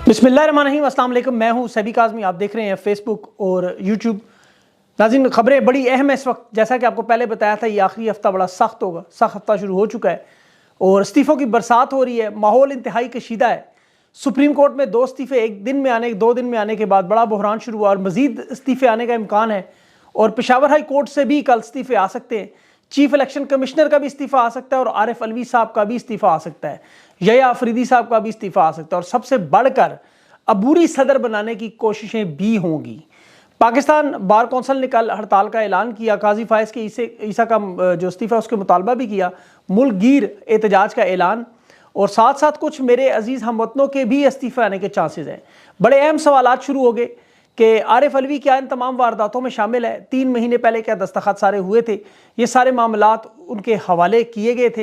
बिस्मिल्लाहिर्रहमानिर्रहीम, अस्सलाम वालेकुम। मैं हूं सभी काज़मी, आप देख रहे हैं फेसबुक और यूट्यूब। नाज़रीन, खबरें बड़ी अहम है इस वक्त। जैसा कि आपको पहले बताया था, ये आखिरी हफ्ता बड़ा सख्त होगा। सख्त हफ्ता शुरू हो चुका है और इस्तीफ़ों की बरसात हो रही है। माहौल इंतहाई कशीदा है। सुप्रीम कोर्ट में 2 इस्तीफ़े 2 दिन में आने के बाद बड़ा बहरान शुरू हुआ और मज़ीद इस्तीफ़े आने का इम्कान है। और पेशावर हाई कोर्ट से भी कल इस्तीफ़े आ सकते हैं। चीफ इलेक्शन कमिश्नर का भी इस्तीफ़ा आ सकता है और आरिफ अलवी साहब का भी इस्तीफ़ा आ सकता है। यया अफरीदी साहब का भी इस्तीफ़ा आ सकता है। और सबसे बढ़कर अबूरी सदर बनाने की कोशिशें भी होंगी। पाकिस्तान बार कौंसिल ने कल हड़ताल का ऐलान किया। काजी फायज के ईसा का जो इस्तीफ़ा उसके मुतालबा भी किया। मुल्क गिर एहतजाज का ऐलान और साथ साथ कुछ मेरे अजीज़ हमवतनों के भी इस्तीफ़े आने के चांसेस हैं। बड़े अहम सवालात शुरू हो गए कि आरिफ अलवी क्या इन तमाम वारदातों में शामिल है। 3 महीने पहले क्या दस्तखत सारे हुए थे, ये सारे मामलात उनके हवाले किए गए थे।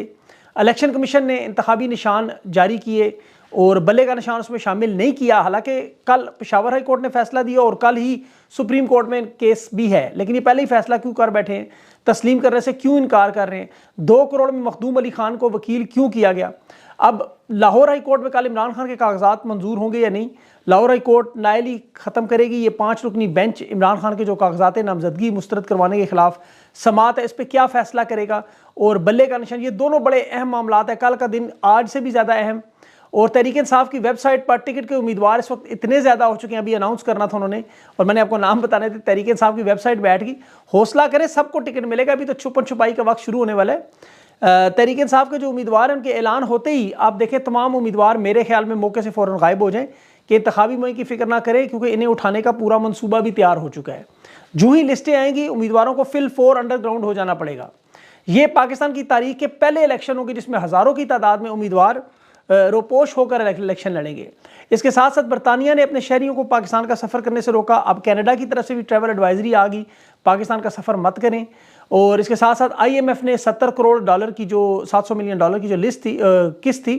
इलेक्शन कमीशन ने इंतखाबी निशान जारी किए और बल्ले का निशान उसमें शामिल नहीं किया। हालांकि कल पेशावर हाई कोर्ट ने फैसला दिया और कल ही सुप्रीम कोर्ट में केस भी है, लेकिन ये पहले ही फैसला क्यों कर बैठे हैं, तस्लीम करने से क्यों इनकार कर रहे हैं। 2 करोड़ में मखदूम अली खान को वकील क्यों किया गया। अब लाहौर हाई कोर्ट में कल इमरान खान के कागजात मंजूर होंगे या नहीं। लाहौर हाई कोर्ट नायली ख़त्म करेगी। ये 5 रुकनी बेंच इमरान खान के जो कागजात नामजदगी मुस्तरद करवाने के खिलाफ समात है, इस पर क्या फैसला करेगा। और बल्ले का निशान, ये दोनों बड़े अहम मामलात है। कल का दिन आज से भी ज़्यादा अहम। और तहरीक इंसाफ की वेबसाइट पर टिकट के उम्मीदवार इस वक्त इतने ज़्यादा हो चुके हैं, अभी अनाउंस करना था उन्होंने और मैंने आपको नाम बताने थे। तहरीक इंसाफ की वेबसाइट बैठ गई। हौसला करें, सबको टिकट मिलेगा। अभी तो छुपन छुपाई का वक्त शुरू होने वाला है। तहरीक इंसाफ के जो उम्मीदवार हैं उनके ऐलान होते ही आप देखें तमाम उम्मीदवार मेरे ख्याल में मौके से फ़ौरन गायब हो जाएं कि इंतखाबी मुहिम की फिक्र ना करें, क्योंकि इन्हें उठाने का पूरा मनसूबा भी तैयार हो चुका है। जो ही लिस्टें आएंगी उम्मीदवारों को फिल 4 अंडरग्राउंड हो जाना पड़ेगा। ये पाकिस्तान की तारीख के पहले इलेक्शन होंगे जिसमें हज़ारों की तादाद में उम्मीदवार रोपोश होकर इलेक्शन लड़ेंगे। इसके साथ साथ बरतानिया ने अपने शहरियों को पाकिस्तान का सफ़र करने से रोका। अब कनाडा की तरफ से भी ट्रैवल एडवाइजरी आ गई, पाकिस्तान का सफ़र मत करें। और इसके साथ साथ IMF ने 70 करोड़ डॉलर की जो 700 मिलियन डॉलर की जो लिस्ट थी किस्त थी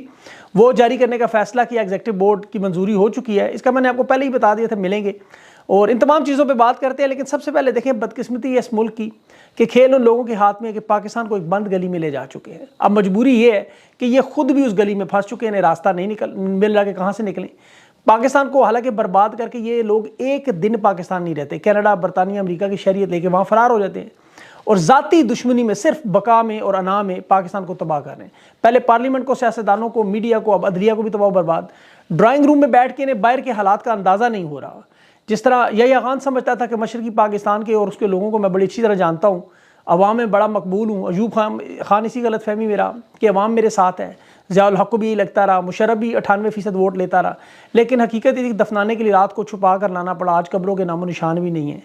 वो जारी करने का फैसला किया। एग्जीक्यूटिव बोर्ड की मंजूरी हो चुकी है। इसका मैंने आपको पहले ही बता दिया था, मिलेंगे और इन तमाम चीज़ों पे बात करते हैं। लेकिन सबसे पहले देखें बदकिस्मती है इस मुल्क की कि खेल उन लोगों के हाथ में है कि पाकिस्तान को एक बंद गली में ले जा चुके हैं। अब मजबूरी ये है कि ये खुद भी उस गली में फंस चुके हैं, इन्हें रास्ता नहीं मिल रहा कि कहाँ से निकलें। पाकिस्तान को हालांकि बर्बाद करके ये लोग एक दिन पाकिस्तान नहीं रहते, कनाडा, बरतानिया, अमेरिका की शहरियत लेके वहाँ फरार हो जाते हैं और ज़ाती दुश्मनी में, सिर्फ बका में और अना में पाकिस्तान को तबाह कर रहे हैं। पहले पार्लियामेंट को, सियासतदानों को, मीडिया को, अब अदलिया को भी तबाह बर्बाद। ड्राइंग रूम में बैठ के इन्हें बाहर के हालात का अंदाज़ा नहीं हो रहा। जिस तरह यही खान समझता था कि मशरकी पाकिस्तान के और उसके लोगों को मैं बड़ी अच्छी तरह जानता हूँ, अवाम में बड़ा मकबूल हूँ। अयूब खान इसी गलत फहमी में रहा कि अवाम मेरे साथ है। ज़ियाउल हक को भी लगता रहा, मुशर्रफ भी 98% वोट लेता रहा, लेकिन हकीकत ये दफनाने के लिए रात को छुपा कर लाना पड़ा। आज कब्रों के नामो निशान भी नहीं है।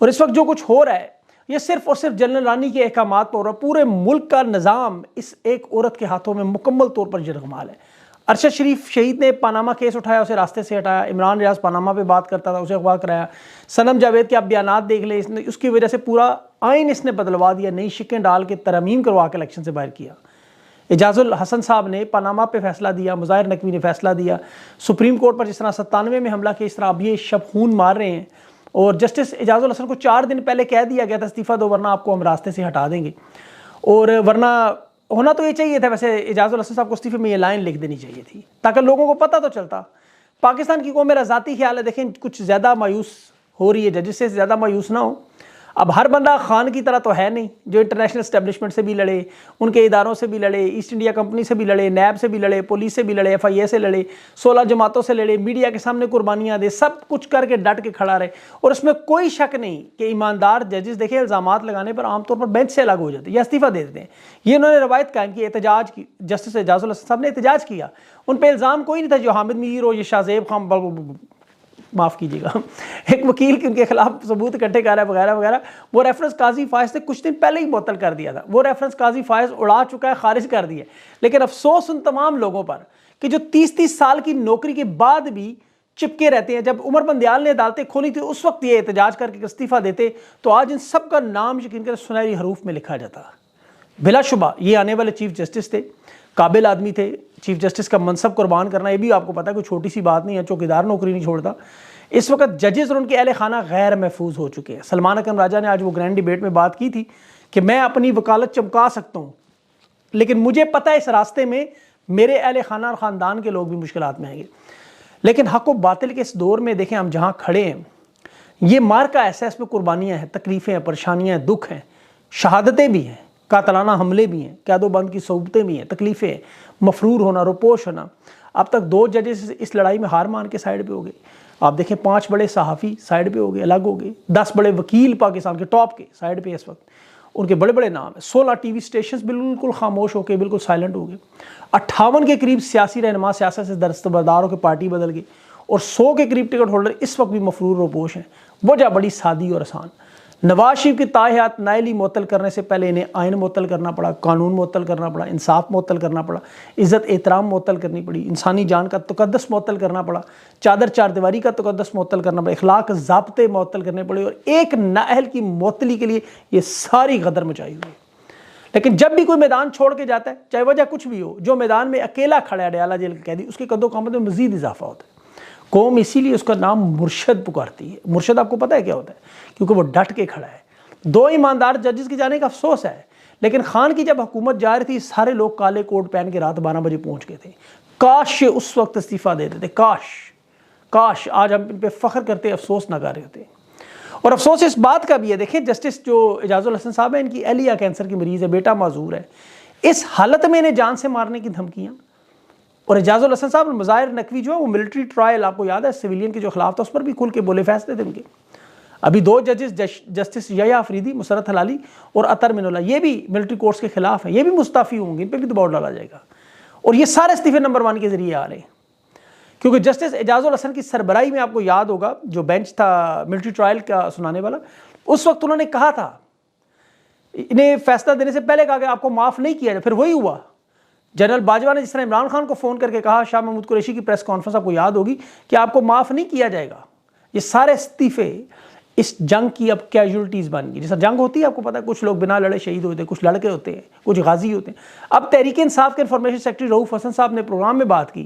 और इस वक्त जो कुछ हो रहा है ये सिर्फ और सिर्फ जनरल रानी के अहकामात पर हो रहा है। पूरे मुल्क का निज़ाम इस एक औरत के हाथों में मुकम्मल तौर पर यरगमाल है। अरशद शरीफ शहीद ने पानामा केस उठाया, उसे रास्ते से हटाया। इमरान रियाज पानामा पे बात करता था, उसे अगवा कराया। सनम जावेद के आप बयानात देख लें, इसने उसकी वजह से पूरा आइन इसने बदलवा दिया, नई शिकें डाल के तरमीम करवा के इलेक्शन से बाहर किया। एजाजुल हसन साहब ने पनामा पे फैसला दिया, मुज़ाहिर नकवी ने फैसला दिया। सुप्रीम कोर्ट पर जिस तरह 97 में हमला किया, इस तरह अब ये शब खून मार रहे हैं। और जस्टिस एजाजुल हसन को 4 दिन पहले कह दिया गया था इस्तीफ़ा दो वरना आपको हम रास्ते से हटा देंगे। और वरना होना तो ये चाहिए था, वैसे एजाजुल हसन साहब को इस्तीफे में ये लाइन लिख देनी चाहिए थी ताकि लोगों को पता तो चलता। पाकिस्तान की कौम, मेरा ज़ाती ख्याल है, देखें कुछ ज़्यादा मायूस हो रही है, जजेस से ज़्यादा मायूस ना हो। अब हर बंदा खान की तरह तो है नहीं जो इंटरनेशनल एस्टेब्लिशमेंट से भी लड़े, उनके इदारों से भी लड़े, ईस्ट इंडिया कंपनी से भी लड़े, नैब से भी लड़े, पुलिस से भी लड़े, FIA से लड़े, 16 जमातों से लड़े, मीडिया के सामने कुर्बानियाँ दे, सब कुछ करके डट के खड़ा रहे। और उसमें कोई शक नहीं कि ईमानदार जजेस देखे इल्ज़ामात लगाने पर आमतौर पर बेंच से अलग हो जाते हैं या इस्तीफ़ा दे देते हैं। ये उन्होंने रवायत कायम की, एहतजाज की। जस्टिस एजाजुल हसन साहब ने एहतजाज किया, उन पर इल्ज़ाम कोई नहीं था जो हामिद मीर हो, ये शाहजेब खान, माफ़ कीजिएगा, एक वकील के उनके खिलाफ सबूत इकट्ठे कर रहा है वगैरह वगैरह। वो रेफरेंस काजी फायज ने कुछ दिन पहले ही मुअत्तल कर दिया था। वो रेफरेंस काजी फायज उड़ा चुका है, खारिज कर दिया। लेकिन अफसोस उन तमाम लोगों पर कि जो 30-30 साल की नौकरी के बाद भी चिपके रहते हैं। जब उमर बंदयाल ने अदालतें खोली थी उस वक्त ये एहतजाज करके इस्तीफ़ा देते तो आज इन सब का नाम यकीन कर सुनहरी हरूफ में लिखा जाता। बिलाशुबा ये आने वाले चीफ जस्टिस थे, काबिल आदमी थे। चीफ जस्टिस का मनसब कुर्बान करना ये भी आपको पता है कोई छोटी सी बात नहीं है, चौकीदार नौकरी नहीं छोड़ता। इस वक्त जजेस और उनके अहले खाना गैर महफूज हो चुके हैं। सलमान अकरम राजा ने आज वो ग्रैंड डिबेट में बात की थी कि मैं अपनी वकालत चमका सकता हूँ, लेकिन मुझे पता है इस रास्ते में मेरे अहले खाना और ख़ानदान के लोग भी मुश्किलात में आएंगे। लेकिन हक व बातिल के इस दौर में देखें हम जहाँ खड़े हैं, ये मार्का ऐसा है, इसमें कुर्बानियाँ हैं, तकलीफ़ें हैं, परेशानियाँ हैं, दुख हैं, शहादतें भी हैं, कातलाना हमले भी हैं, कैदोबंद की सोबतें भी हैं, तकलीफ़ें हैं, मफरूर होना, रोपोश होना। अब तक 2 जजेस इस लड़ाई में हार मान के साइड पे हो गए। आप देखें 5 बड़े सहाफ़ी साइड पे हो गए, अलग हो गए। 10 बड़े वकील पाकिस्तान के टॉप के साइड पे इस वक्त, उनके बड़े बड़े नाम हैं। 16 टीवी स्टेशन बिल्कुल खामोश होकर बिल्कुल साइलेंट हो गए। 58 के करीब सियासी रहनुमा सियासत से दस्तबरदार होकर पार्टी बदल गई और 100 के करीब टिकट होल्डर इस वक्त भी मफरूर रोपोश हैं। वजह बड़ी सादी और आसान, नवाज शरीफ की ताहयात नाइली मुअत्तल करने से पहले इन्हें आइन मुअत्तल करना पड़ा, कानून मुअत्तल करना पड़ा, इंसाफ मुअत्तल करना पड़ा, इज़्ज़त एहतराम मुअत्तल करनी पड़ी, इंसानी जान का तकद्दस मुअत्तल करना पड़ा, चादर चारदीवारी का तकद्दस मुअत्तल करना पड़ा, इखलाक ज़ाब्ते मुअत्तल करने पड़े और एक नाअहल की मुअत्तली के लिए ये सारी गदर मचाई हुई। लेकिन जब भी कोई मैदान छोड़ के जाता है, चाहे वजह कुछ भी हो, जो मैदान में अकेला खड़ा है अडयाला जेल के कैदी, उसके कदो कामत में मज़ीद इजाफा होता है। कौम इसीलिए उसका नाम मुर्शद पुकारती है। मुर्शद आपको पता है क्या होता है? क्योंकि वो डट के खड़ा है। 2 ईमानदार जजेस के जाने का अफसोस है, लेकिन खान की जब हुकूमत जा रही थी, सारे लोग काले कोट पहन के रात 12 बजे पहुंच गए थे। काश उस वक्त इस्तीफ़ा दे देते, काश आज हम इन पर फ़ख्र करते, अफसोस ना कर रहे होते। और अफसोस इस बात का भी है, देखें जस्टिस जो एजाजुल हसन साहब हैं, इनकी एहलिया कैंसर की मरीज़ है, बेटा माजूर है। इस हालत में इन्हें जान से मारने की धमकियाँ। और एजाजुल हसन साहब मज़ाहिर नकवी जो है वो मिलिट्री ट्रायल, आपको याद है सिविलियन के जो खिलाफ था, उस पर भी खुल के बोले, फैसले थे उनके। अभी 2 जजेस जस्टिस यहया अफरीदी, मुसरत हलाली और अतर मिनुल्लाह, ये भी मिलिट्री कोर्ट्स के खिलाफ हैं, ये भी मुस्ताफ़ी होंगे, इन पर भी दबाव डाला जाएगा। और ये सारे इस्तीफे नंबर 1 के जरिए आ रहे हैं, क्योंकि जस्टिस एजाजुल हसन की सरबराही में आपको याद होगा जो बेंच था मिलिट्री ट्रायल का सुनाने वाला, उस वक्त उन्होंने कहा था, इन्हें फैसला देने से पहले कहा कि आपको माफ़ नहीं किया जाए। फिर वही हुआ। जनरल बाजवा ने जिस तरह इमरान खान को फ़ोन करके कहा, शाह महमूद कुरैशी की प्रेस कॉन्फ्रेंस आपको याद होगी, कि आपको माफ़ नहीं किया जाएगा। ये सारे इस्तीफे इस जंग की अब कैजुअलिटीज़ बन गई। जैसा जंग होती है आपको पता है, कुछ लोग बिना लड़े शहीद होते हैं, कुछ लड़के होते हैं, कुछ गाजी होते हैं। अब तहरीक इंसाफ के इंफॉर्मेशन सेक्रेटरी रऊफ़ हसन साहब ने प्रोग्राम में बात की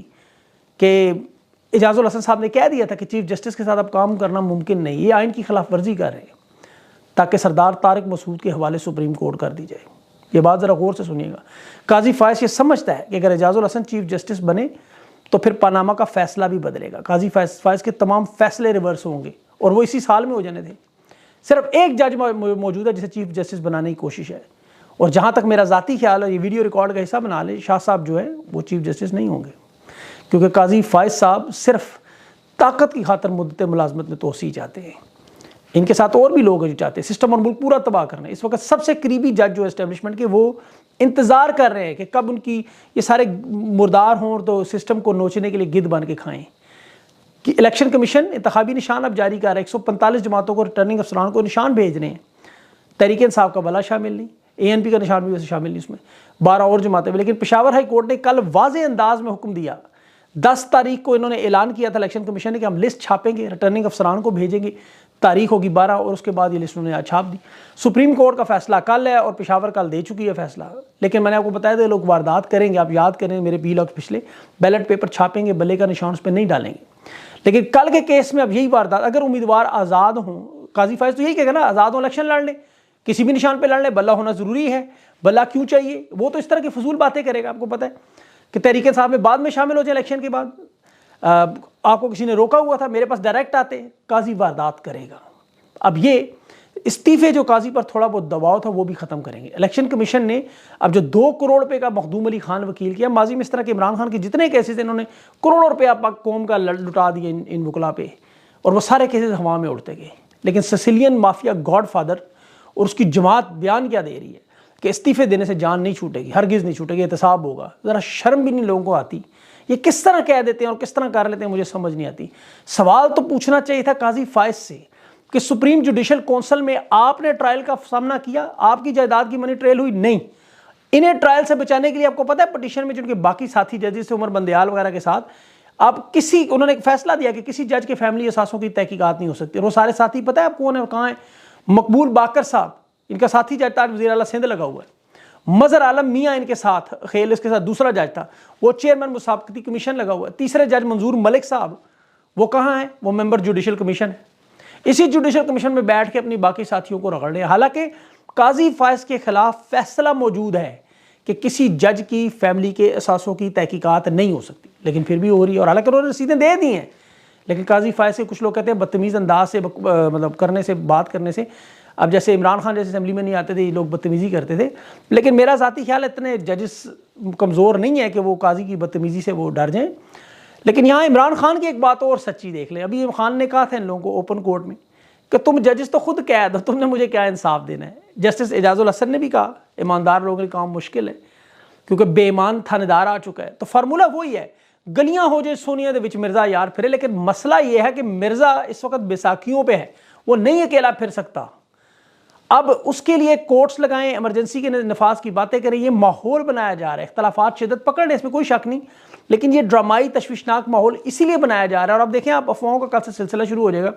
कि एजाजुल हसन साहब ने कह दिया था कि चीफ जस्टिस के साथ अब काम करना मुमकिन नहीं, ये आइन की खिलाफ वर्जी कर रहे हैं, ताकि सरदार तारिक मसूद के हवाले सुप्रीम कोर्ट कर दी जाए। ये बात ज़रा गौर से सुनिएगा। काजी फायस ये समझता है कि अगर एजाजुल हसन चीफ जस्टिस बने तो फिर पनामा का फैसला भी बदलेगा। काजी फायस के तमाम फैसले रिवर्स होंगे और वो इसी साल में हो जाने थे। सिर्फ एक जज मौजूद है जिसे चीफ जस्टिस बनाने की कोशिश है। और जहाँ तक मेरा ज़ाती ख्याल है, ये वीडियो रिकॉर्ड का हिस्सा बना ले, शाह साहब जो है वो चीफ जस्टिस नहीं होंगे, क्योंकि काजी फायस साहब सिर्फ ताकत की खातर मुद्दत मुलाजमत में तोसी चाहते हैं। इनके साथ और भी लोग जो चाहते हैं सिस्टम और मुल्क पूरा तबाह करना। इस वक्त सबसे करीबी जज जो एस्टेब्लिशमेंट के, वो इंतज़ार कर रहे हैं कि कब उनकी ये सारे मुर्दार हों तो सिस्टम को नोचने के लिए गिद्ध बन के खाएं। कि इलेक्शन कमीशन इंतखाबी निशान अब जारी कर रहा है, 145 जमातों को, रिटर्निंग अफसरान को निशान भेज रहे हैं। तहरीक इंसाफ का भला शामिल नहीं, ANP का निशान भी वैसे शामिल नहीं, उसमें 12 और जमातें भी। लेकिन पेशावर हाई कोर्ट ने कल वाज़े अंदाज में हुक्म दिया, 10 तारीख को इन्होंने ऐलान किया था इलेक्शन कमीशन ने कि हम लिस्ट छापेंगे, रिटर्निंग अफसरान को भेजेंगे, तारीख होगी 12 और उसके बाद ये लिस्ट उन्होंने आज छाप दी। सुप्रीम कोर्ट का फैसला कल है और पेशावर कल दे चुकी है फैसला। लेकिन मैंने आपको बताया था लोग वारदात करेंगे, आप याद करें मेरे पील पिछले बैलेट पेपर छापेंगे, बल्ले का निशान उस पर नहीं डालेंगे। लेकिन कल के केस में अब यही वारदात, अगर उम्मीदवार आज़ाद हों, काजी फायस तो यही कहेगा ना, आज़ाद हों, इलेक्शन लड़ लें, किसी भी निशान पर लड़ लें, बल्ला होना ज़रूरी है, बल्ला क्यों चाहिए, वो तो इस तरह की फजूल बातें करेगा। आपको पता है कि तहरीक इंसाफ में बाद में शामिल हो जाए इलेक्शन के बाद, आपको किसी ने रोका हुआ था, मेरे पास डायरेक्ट आते, काजी वारदात करेगा। अब ये इस्तीफे जो काजी पर थोड़ा बहुत दबाव था वो भी ख़त्म करेंगे। इलेक्शन कमीशन ने अब जो 2 करोड़ रुपए का मखदूम अली खान वकील किया, माजी में इस तरह के इमरान खान के जितने केसेस थे इन्होंने करोड़ों रुपये कौम का लुटा दिए इन वकला पे, और वो सारे केसेस हवा में उड़ते गए। लेकिन सिसिलियन माफिया गॉड फादर और उसकी जमात बयान क्या दे रही है कि इस्तीफे देने से जान नहीं छूटेगी, हरगिज़ नहीं छूटेगी, एहतसाब होगा। ज़रा शर्म भी नहीं लोगों को आती, ये किस तरह कह देते हैं और किस तरह कर लेते हैं, मुझे समझ नहीं आती। सवाल तो पूछना चाहिए था काजी फायस से कि सुप्रीम जुडिशल काउंसिल में आपने ट्रायल का सामना किया, आपकी जायदाद की मनी ट्रेल हुई? नहीं। इन्हें ट्रायल से बचाने के लिए आपको पता है पिटीशन में जिनके बाकी साथी जजेस थे, उमर बंदयाल वगैरह के साथ, आप किसी, उन्होंने एक फैसला दिया कि किसी जज के फैमिली असासों की तहकीकात नहीं हो सकती। और वो सारे साथी पता है आप कौन है, कहाँ है? मकबूल बाकर साहब, इनका साथी जज था, वज़ीर आला सिंध लगा हुआ है। मज़हर आलम मियाँ इनके साथ, खेल इसके साथ दूसरा जज था, वो चेयरमैन मुसाबकती कमीशन लगा हुआ है। तीसरे जज मंजूर मलिक साहब, वो कहाँ हैं? वो मेंबर जुडिशल कमीशन है। इसी जुडिशल कमीशन में बैठ के अपनी बाकी साथियों को रगड़ रहे हैं। हालांकि काजी फायस के खिलाफ फैसला मौजूद है कि किसी जज की फैमिली के असासों की तहकीकात नहीं हो सकती, लेकिन फिर भी हो रही है। और हालांकि उन्होंने रसीदें दे दी हैं, लेकिन काजी फायज से कुछ लोग कहते हैं बदतमीज़ अंदाज से मतलब करने से, बात करने से। अब जैसे इमरान खान जैसे असेंबली में नहीं आते थे, ये लोग बदतमीज़ी करते थे, लेकिन मेरा ज़ाती ख्याल इतने जजेस कमज़ोर नहीं है कि वो काजी की बदतमीज़ी से वो डर जाएँ। लेकिन यहाँ इमरान खान की एक बात और सच्ची देख लें। अभी इमरान खान ने कहा था इन लोगों को ओपन कोर्ट में कि तुम जजेस तो खुद कैद हो, तुमने मुझे क्या इंसाफ देना है। जस्टिस एजाजुल हसन ने भी कहा ईमानदार लोगों के काम मुश्किल है क्योंकि बेईमान थानेदार आ चुका है। तो फार्मूला वही है, गलियां हो जाए सोनिया दे विच मिर्ज़ा यार फिरे। लेकिन मसला यह है कि मिर्ज़ा इस वक्त बैसाखियों पे है, वो नहीं अकेला फिर सकता। अब उसके लिए कोर्ट्स लगाएं, इमरजेंसी के नफाज की बातें करें, ये माहौल बनाया जा रहा है। इख्तलाफात शिद्दत पकड़ लें, इसमें कोई शक नहीं, लेकिन ये ड्रामाई तशवीशनाक माहौल इसीलिए बनाया जा रहा है। और अब देखें आप, अफवाहों का कल से सिलसिला शुरू हो जाएगा,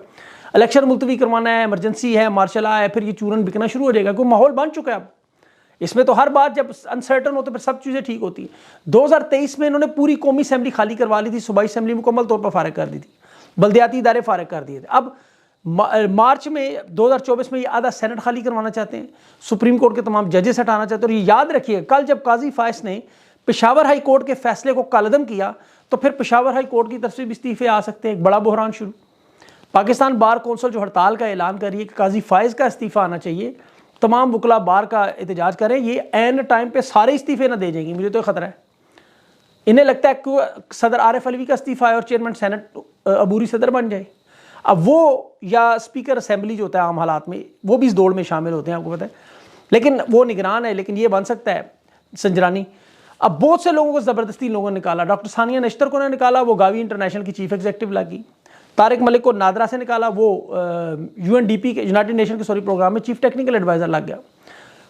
इलेक्शन मुलतवी करवाना है, इमरजेंसी है, मार्शल लॉ है, फिर ये चूरन बिकना शुरू हो जाएगा। कोई माहौल बन चुका है अब इसमें। तो हर बात जब अनसर्टन होते फिर सब चीज़ें ठीक होती हैं। 2023 में इन्होंने पूरी कौमी असम्बली खाली करवा ली थी, सूबाई असम्बली मुकम्मल तौर पर फारिग कर दी थी, बल्दियाती इदारे फारिग कर दिए थे। अब मार्च में 2024 में ये आधा सेनेट खाली करवाना चाहते हैं, सुप्रीम कोर्ट के तमाम जजेस हटाना चाहते हैं। और ये याद रखिए, कल जब काजी फायस ने पेशावर हाई कोर्ट के फैसले को कलअदम किया तो फिर पेशावर हाई कोर्ट की तरफ से भी इस्तीफे आ सकते हैं। एक बड़ा बहरान शुरू। पाकिस्तान बार कौंसिल जो हड़ताल का ऐलान कर रही है कि काजी फायस का इस्तीफ़ा आना चाहिए, तमाम वकला बार का एहतजाज करें, ये एन टाइम पे सारे इस्तीफे ना दे जाएंगे, मुझे तो खतरा है। इन्हें लगता है कि सदर आरिफ अलवी का इस्तीफ़ा है और चेयरमैन सेनेट अबूरी सदर बन जाए। अब वो या स्पीकर असेंबली जो होता है आम हालात में, वो भी इस दौड़ में शामिल होते हैं, आपको पता है, लेकिन वो निगरान है। लेकिन ये बन सकता है संजरानी। अब बहुत से लोगों को ज़बरदस्ती लोगों ने निकाला। डॉक्टर सानिया नश्तर को ने निकाला, वो गावी इंटरनेशनल की चीफ एग्जीक्यूटिव लगी। तारिक मलिक को नादरा से निकाला, वो UNDP के, यूनाइटेड नेशन के प्रोग्राम में चीफ टेक्निकल एडवाइज़र लग गया।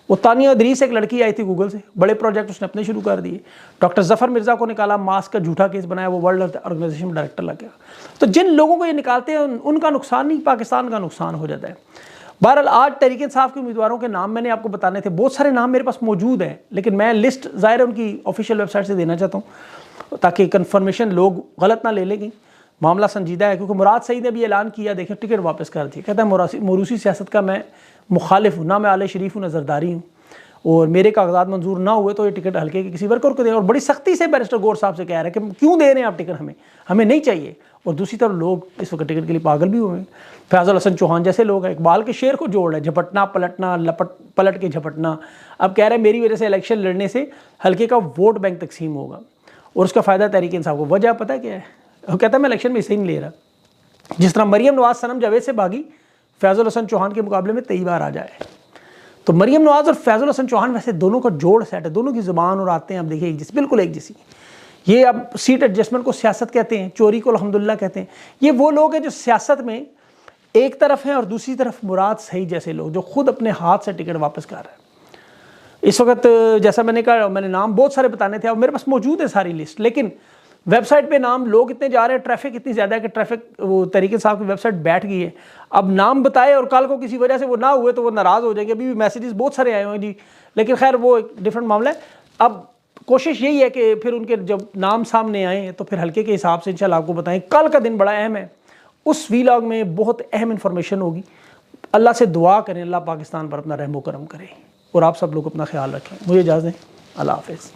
वो तानिया अदरीस एक लड़की आई थी गूगल से, बड़े प्रोजेक्ट उसने अपने शुरू कर दिए। डॉक्टर जफ़र मिर्ज़ा को निकाला, मास्क का झूठा केस बनाया, वो वर्ल्ड हेल्थ ऑर्गेनाइजेशन में डायरेक्टर लग गया। तो जिन लोगों को ये निकालते हैं उनका नुकसान नहीं, पाकिस्तान का नुकसान हो जाता है। बहरहाल आज तहरीक इंसाफ के उम्मीदवारों के नाम मैंने आपको बताने थे, बहुत सारे नाम मेरे पास मौजूद हैं, लेकिन मैं लिस्ट ज़ाहिर है उनकी ऑफिशियल वेबसाइट से देना चाहता हूँ ताकि कन्फर्मेशन लोग गलत ना ले लेंगे। मामला संजीदा है क्योंकि मुराद सईद ने भी ऐलान किया, देखें टिकट वापस कर दिया। कहता है मोरूसी सियासत का मैं मुखालिफ हूँ, ना मैं आले शरीफ हूँ ना जरदारी हूँ, और मेरे कागजात मंजूर ना हुए तो ये टिकट हल्के के किसी वर्कर को दें। और बड़ी सख्ती से बैरिस्टर गौर साहब से कह रहे हैं कि क्यों दे रहे हैं आप टिकट, हमें नहीं चाहिए। और दूसरी तरफ लोग इस वक्त टिकट के लिए पागल भी हुए हैं। फैज़ल हसन चौहान जैसे लोग हैं, इकबाल के शेर को जोड़ है, झपटना पलटना, पलट के झपटना। अब कह रहे हैं मेरी वजह से इलेक्शन लड़ने से हल्के का वोट बैंक तकसीम होगा और उसका फ़ायदा तहरीक इंसाफ को। वजह पता है क्या है? वो कहता है मैं इलेक्शन में इसे ही नहीं ले रहा। जिस तरह मरियम नवाज सनम जावेद से भागी, फैज़ल हसन चौहान के मुकाबले में 23 बार आ जाए। तो मरियम नवाज और फैज़ल हसन चौहान वैसे दोनों का जोड़ सेट है, दोनों की ज़ुबान और आते हैं अब देखिए एक जैसी, बिल्कुल एक जैसी। ये अब सीट एडजस्टमेंट को सियासत कहते हैं, चोरी को अल्हम्दुलिल्लाह कहते हैं। ये वो लोग हैं जो सियासत में एक तरफ हैं और दूसरी तरफ मुराद सईद जैसे लोग जो खुद अपने हाथ से टिकट वापस कर रहे हैं। इस वक्त जैसा मैंने कहा, मैंने नाम बहुत सारे बताने थे, अब मेरे पास मौजूद है सारी लिस्ट, लेकिन वेबसाइट पे नाम लोग इतने जा रहे हैं, ट्रैफिक इतनी ज़्यादा है कि ट्रैफिक वो तरीके साहब की वेबसाइट बैठ गई है। अब नाम बताए और कल को किसी वजह से वो ना हुए तो वो नाराज़ हो जाएंगे। अभी भी मैसेजेस बहुत सारे आए हुए हैं जी, लेकिन खैर वो एक डिफरेंट मामला है। अब कोशिश यही है कि फिर उनके जब नाम सामने आए तो फिर हल्के के हिसाब से इंशाल्लाह आपको बताएं। कल का दिन बड़ा अहम है, उस वीलॉग में बहुत अहम इन्फॉर्मेशन होगी। अल्लाह से दुआ करें, अल्लाह पाकिस्तान पर अपना रहमो करम करे और आप सब लोग अपना ख्याल रखें। मुझे इजाज़त दें, अल्लाह हाफ़िज़।